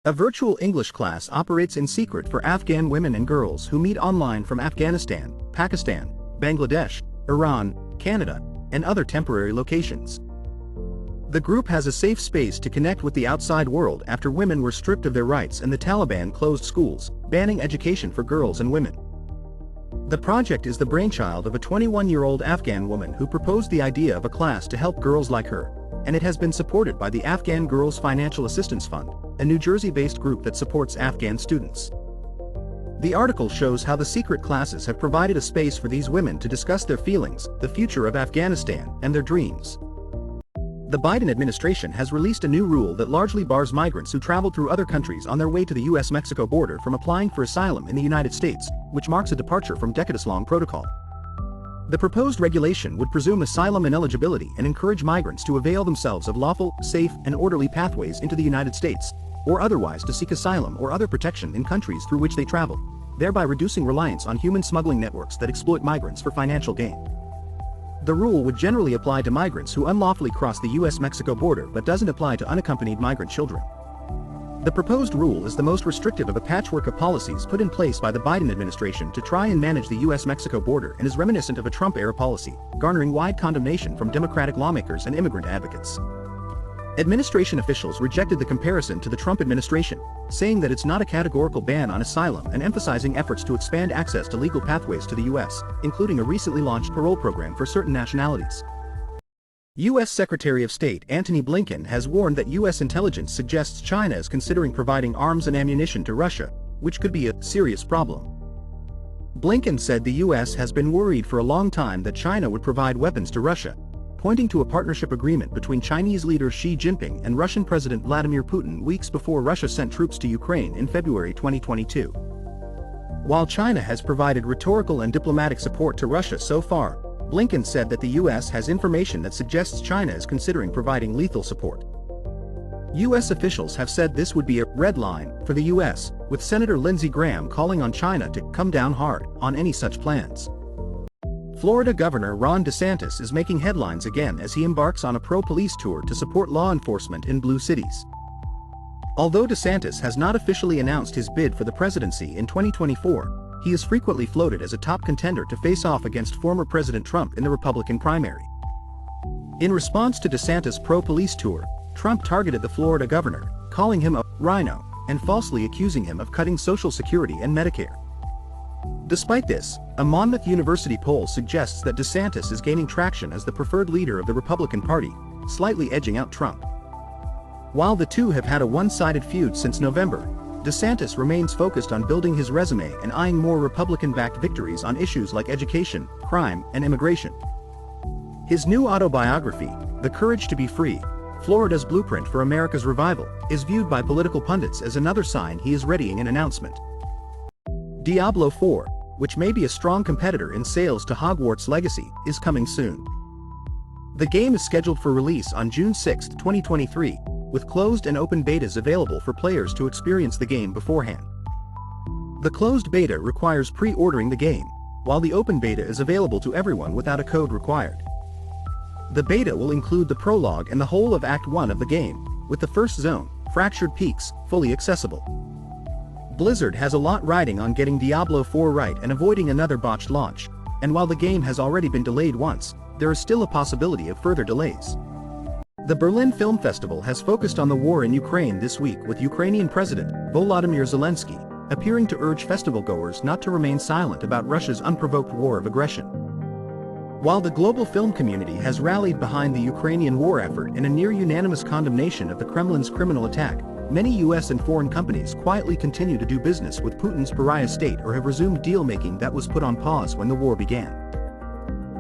A virtual English class operates in secret for Afghan women and girls who meet online from Afghanistan, Pakistan, Bangladesh, Iran, Canada, and other temporary locations. The group has a safe space to connect with the outside world after women were stripped of their rights and the Taliban closed schools, banning education for girls and women. The project is the brainchild of a 21-year-old Afghan woman who proposed the idea of a class to help girls like her, and it has been supported by the Afghan Girls Financial Assistance Fund, a New Jersey-based group that supports Afghan students. The article shows how the secret classes have provided a space for these women to discuss their feelings, the future of Afghanistan, and their dreams. The Biden administration has released a new rule that largely bars migrants who traveled through other countries on their way to the US-Mexico border from applying for asylum in the United States, which marks a departure from decades-long protocol. The proposed regulation would presume asylum ineligibility and encourage migrants to avail themselves of lawful, safe, and orderly pathways into the United States, or otherwise to seek asylum or other protection in countries through which they travel, thereby reducing reliance on human smuggling networks that exploit migrants for financial gain. The rule would generally apply to migrants who unlawfully cross the US-Mexico border but doesn't apply to unaccompanied migrant children. The proposed rule is the most restrictive of a patchwork of policies put in place by the Biden administration to try and manage the US-Mexico border and is reminiscent of a Trump-era policy, garnering wide condemnation from Democratic lawmakers and immigrant advocates. Administration officials rejected the comparison to the Trump administration, saying that it's not a categorical ban on asylum and emphasizing efforts to expand access to legal pathways to the U.S., including a recently launched parole program for certain nationalities. U.S. Secretary of State Antony Blinken has warned that U.S. intelligence suggests China is considering providing arms and ammunition to Russia, which could be a serious problem. Blinken said the U.S. has been worried for a long time that China would provide weapons to Russia, pointing to a partnership agreement between Chinese leader Xi Jinping and Russian President Vladimir Putin weeks before Russia sent troops to Ukraine in February 2022. While China has provided rhetorical and diplomatic support to Russia so far, Blinken said that the U.S. has information that suggests China is considering providing lethal support. U.S. officials have said this would be a red line for the U.S., with Senator Lindsey Graham calling on China to come down hard on any such plans. Florida Governor Ron DeSantis is making headlines again as he embarks on a pro-police tour to support law enforcement in blue cities. Although DeSantis has not officially announced his bid for the presidency in 2024, he is frequently floated as a top contender to face off against former President Trump in the Republican primary. In response to DeSantis' pro-police tour, Trump targeted the Florida governor, calling him a rhino and falsely accusing him of cutting Social Security and Medicare. Despite this, a Monmouth University poll suggests that DeSantis is gaining traction as the preferred leader of the Republican Party, slightly edging out Trump. While the two have had a one-sided feud since November, DeSantis remains focused on building his resume and eyeing more Republican-backed victories on issues like education, crime, and immigration. His new autobiography, The Courage to Be Free, Florida's Blueprint for America's Revival, is viewed by political pundits as another sign he is readying an announcement. Diablo IV, which may be a strong competitor in sales to Hogwarts Legacy, is coming soon. The game is scheduled for release on June 6, 2023, with closed and open betas available for players to experience the game beforehand. The closed beta requires pre-ordering the game, while the open beta is available to everyone without a code required. The beta will include the prologue and the whole of Act 1 of the game, with the first zone, Fractured Peaks, fully accessible. Blizzard has a lot riding on getting Diablo IV right and avoiding another botched launch, and while the game has already been delayed once, there is still a possibility of further delays. The Berlin Film Festival has focused on the war in Ukraine this week, with Ukrainian President Volodymyr Zelensky appearing to urge festival-goers not to remain silent about Russia's unprovoked war of aggression. While the global film community has rallied behind the Ukrainian war effort in a near-unanimous condemnation of the Kremlin's criminal attack, many U.S. and foreign companies quietly continue to do business with Putin's pariah state or have resumed deal-making that was put on pause when the war began.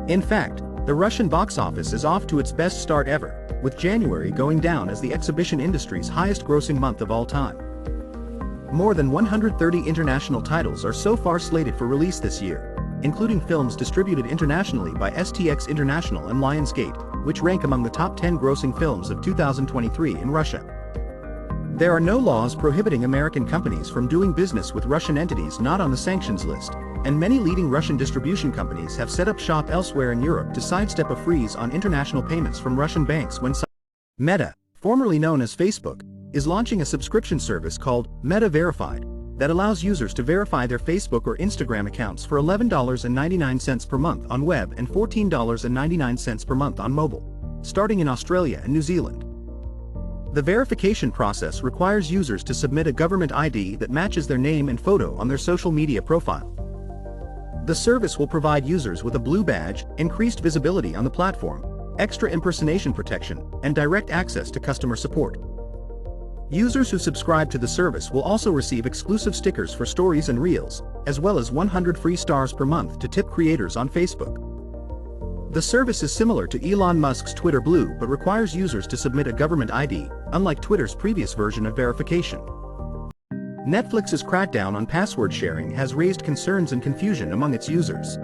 In fact, the Russian box office is off to its best start ever, with January going down as the exhibition industry's highest-grossing month of all time. More than 130 international titles are so far slated for release this year, including films distributed internationally by STX International and Lionsgate, which rank among the top 10 grossing films of 2023 in Russia. There are no laws prohibiting American companies from doing business with Russian entities not on the sanctions list, and many leading Russian distribution companies have set up shop elsewhere in Europe to sidestep a freeze on international payments from Russian banks when Meta, formerly known as Facebook, is launching a subscription service called Meta Verified that allows users to verify their Facebook or Instagram accounts for $11.99 per month on web and $14.99 per month on mobile, starting in Australia and New Zealand. The verification process requires users to submit a government ID that matches their name and photo on their social media profile. The service will provide users with a blue badge, increased visibility on the platform, extra impersonation protection, and direct access to customer support. Users who subscribe to the service will also receive exclusive stickers for stories and reels, as well as 100 free stars per month to tip creators on Facebook. The service is similar to Elon Musk's Twitter Blue but requires users to submit a government ID, unlike Twitter's previous version of verification. Netflix's crackdown on password sharing has raised concerns and confusion among its users.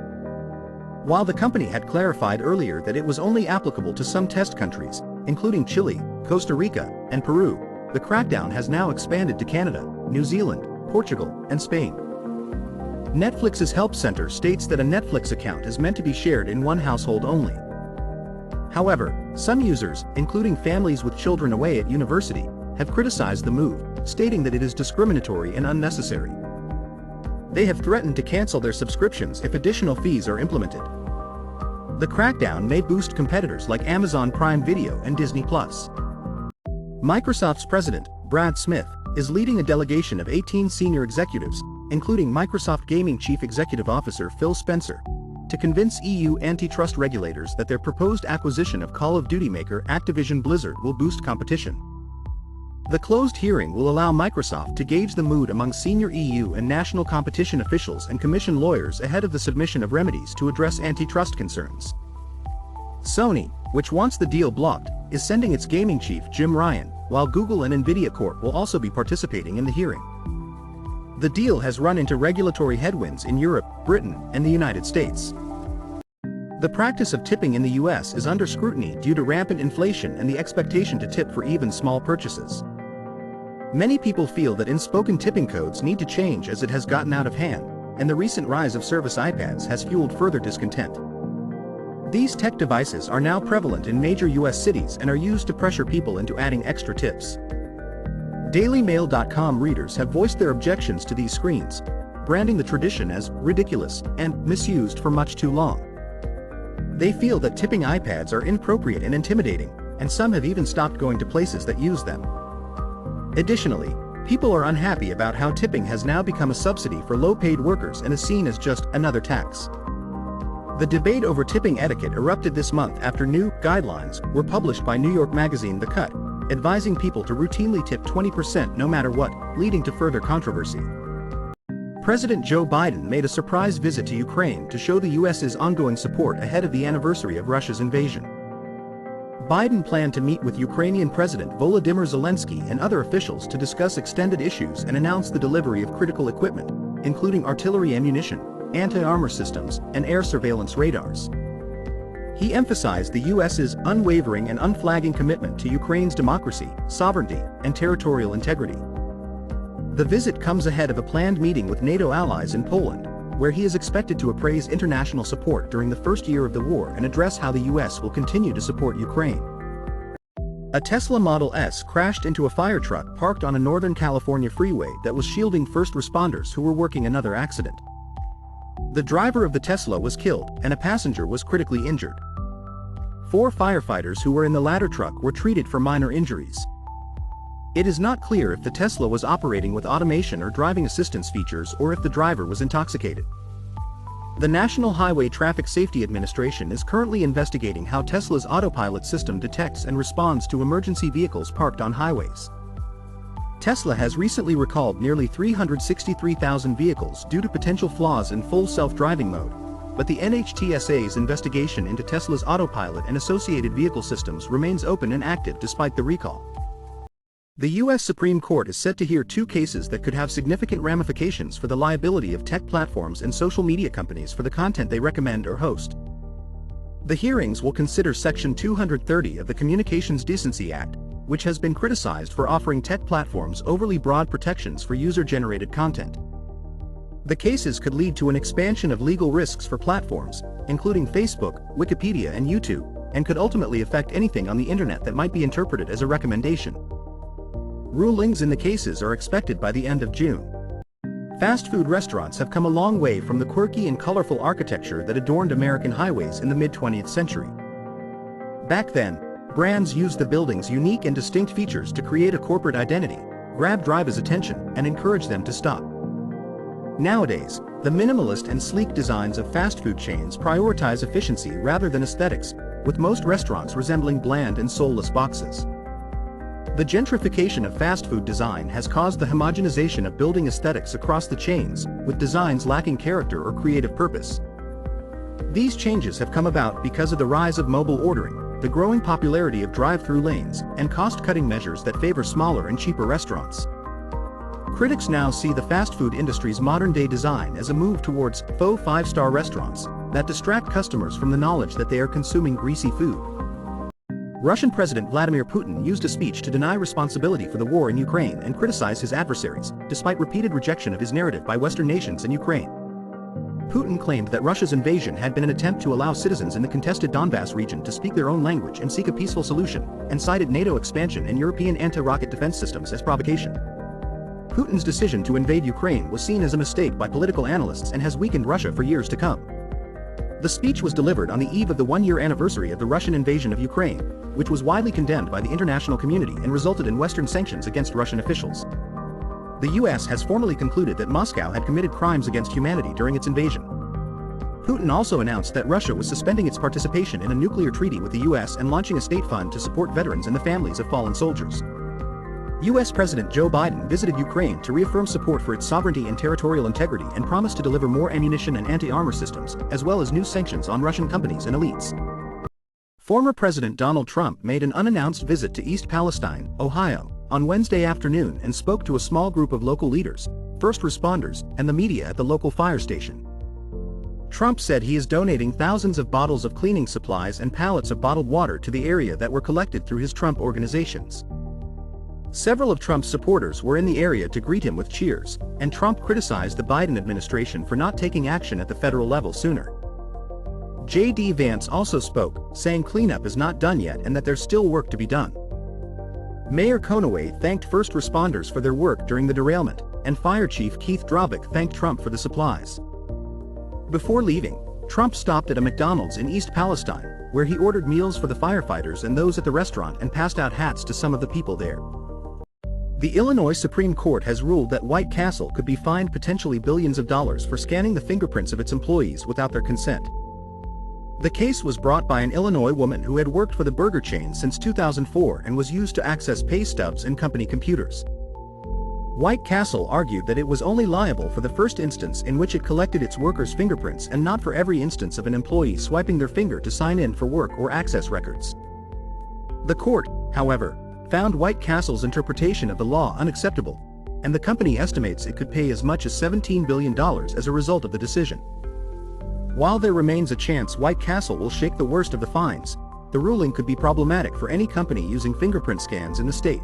While the company had clarified earlier that it was only applicable to some test countries, including Chile, Costa Rica, and Peru, the crackdown has now expanded to Canada, New Zealand, Portugal, and Spain. Netflix's Help Center states that a Netflix account is meant to be shared in one household only. However, some users, including families with children away at university, have criticized the move, stating that it is discriminatory and unnecessary. They have threatened to cancel their subscriptions if additional fees are implemented. The crackdown may boost competitors like Amazon Prime Video and Disney+. Microsoft's president, Brad Smith, is leading a delegation of 18 senior executives, including Microsoft Gaming Chief Executive Officer Phil Spencer, to convince EU antitrust regulators that their proposed acquisition of Call of Duty maker Activision Blizzard will boost competition. The closed hearing will allow Microsoft to gauge the mood among senior EU and national competition officials and commission lawyers ahead of the submission of remedies to address antitrust concerns. Sony, which wants the deal blocked, is sending its gaming chief Jim Ryan, while Google and Nvidia Corp will also be participating in the hearing. The deal has run into regulatory headwinds in Europe, Britain, and the United States. The practice of tipping in the US is under scrutiny due to rampant inflation and the expectation to tip for even small purchases. Many people feel that unspoken tipping codes need to change as it has gotten out of hand, and the recent rise of service iPads has fueled further discontent. These tech devices are now prevalent in major US cities and are used to pressure people into adding extra tips. DailyMail.com readers have voiced their objections to these screens, branding the tradition as ridiculous and misused for much too long. They feel that tipping iPads are inappropriate and intimidating, and some have even stopped going to places that use them. Additionally, people are unhappy about how tipping has now become a subsidy for low-paid workers and is seen as just another tax. The debate over tipping etiquette erupted this month after new guidelines were published by New York magazine The Cut, advising people to routinely tip 20% no matter what, leading to further controversy. President Joe Biden made a surprise visit to Ukraine to show the US's ongoing support ahead of the anniversary of Russia's invasion. Biden planned to meet with Ukrainian President Volodymyr Zelensky and other officials to discuss extended issues and announce the delivery of critical equipment, including artillery ammunition, anti-armor systems, and air surveillance radars. He emphasized the US's unwavering and unflagging commitment to Ukraine's democracy, sovereignty, and territorial integrity. The visit comes ahead of a planned meeting with NATO allies in Poland, where he is expected to appraise international support during the first year of the war and address how the US will continue to support Ukraine. A Tesla Model S crashed into a fire truck parked on a Northern California freeway that was shielding first responders who were working another accident. The driver of the Tesla was killed, and a passenger was critically injured. 4 firefighters who were in the latter truck were treated for minor injuries. It is not clear if the Tesla was operating with automation or driving assistance features or if the driver was intoxicated. The National Highway Traffic Safety Administration is currently investigating how Tesla's autopilot system detects and responds to emergency vehicles parked on highways. Tesla has recently recalled nearly 363,000 vehicles due to potential flaws in full self-driving mode, but the NHTSA's investigation into Tesla's autopilot and associated vehicle systems remains open and active despite the recall. The U.S. Supreme Court is set to hear 2 cases that could have significant ramifications for the liability of tech platforms and social media companies for the content they recommend or host. The hearings will consider Section 230 of the Communications Decency Act, which has been criticized for offering tech platforms overly broad protections for user-generated content. The cases could lead to an expansion of legal risks for platforms, including Facebook, Wikipedia, and YouTube, and could ultimately affect anything on the internet that might be interpreted as a recommendation. Rulings in the cases are expected by the end of June. Fast food restaurants have come a long way from the quirky and colorful architecture that adorned American highways in the mid-20th century. Back then, brands used the building's unique and distinct features to create a corporate identity, grab drivers' attention, and encourage them to stop. Nowadays, the minimalist and sleek designs of fast food chains prioritize efficiency rather than aesthetics, with most restaurants resembling bland and soulless boxes. The gentrification of fast food design has caused the homogenization of building aesthetics across the chains, with designs lacking character or creative purpose. These changes have come about because of the rise of mobile ordering, the growing popularity of drive-through lanes, and cost-cutting measures that favor smaller and cheaper restaurants. Critics now see the fast food industry's modern-day design as a move towards faux five-star restaurants that distract customers from the knowledge that they are consuming greasy food. Russian President Vladimir Putin used a speech to deny responsibility for the war in Ukraine and criticize his adversaries, despite repeated rejection of his narrative by Western nations and Ukraine. Putin claimed that Russia's invasion had been an attempt to allow citizens in the contested Donbass region to speak their own language and seek a peaceful solution, and cited NATO expansion and European anti-rocket defense systems as provocation. Putin's decision to invade Ukraine was seen as a mistake by political analysts and has weakened Russia for years to come. The speech was delivered on the eve of the one-year anniversary of the Russian invasion of Ukraine, which was widely condemned by the international community and resulted in Western sanctions against Russian officials. The US has formally concluded that Moscow had committed crimes against humanity during its invasion. Putin also announced that Russia was suspending its participation in a nuclear treaty with the US and launching a state fund to support veterans and the families of fallen soldiers. US President Joe Biden visited Ukraine to reaffirm support for its sovereignty and territorial integrity and promised to deliver more ammunition and anti-armor systems, as well as new sanctions on Russian companies and elites. Former President Donald Trump made an unannounced visit to East Palestine, Ohio, on Wednesday afternoon and spoke to a small group of local leaders, first responders, and the media at the local fire station. Trump said he is donating thousands of bottles of cleaning supplies and pallets of bottled water to the area that were collected through his Trump organizations. Several of Trump's supporters were in the area to greet him with cheers, and Trump criticized the Biden administration for not taking action at the federal level sooner. J.D. Vance also spoke, saying cleanup is not done yet and that there's still work to be done. Mayor Conaway thanked first responders for their work during the derailment, and Fire Chief Keith Dravick thanked Trump for the supplies. Before leaving, Trump stopped at a McDonald's in East Palestine, where he ordered meals for the firefighters and those at the restaurant and passed out hats to some of the people there. The Illinois Supreme Court has ruled that White Castle could be fined potentially billions of dollars for scanning the fingerprints of its employees without their consent. The case was brought by an Illinois woman who had worked for the burger chain since 2004 and was used to access pay stubs and company computers. White Castle argued that it was only liable for the first instance in which it collected its workers' fingerprints and not for every instance of an employee swiping their finger to sign in for work or access records. The court, however, found White Castle's interpretation of the law unacceptable, and the company estimates it could pay as much as $17 billion as a result of the decision. While there remains a chance White Castle will shake the worst of the fines, the ruling could be problematic for any company using fingerprint scans in the state.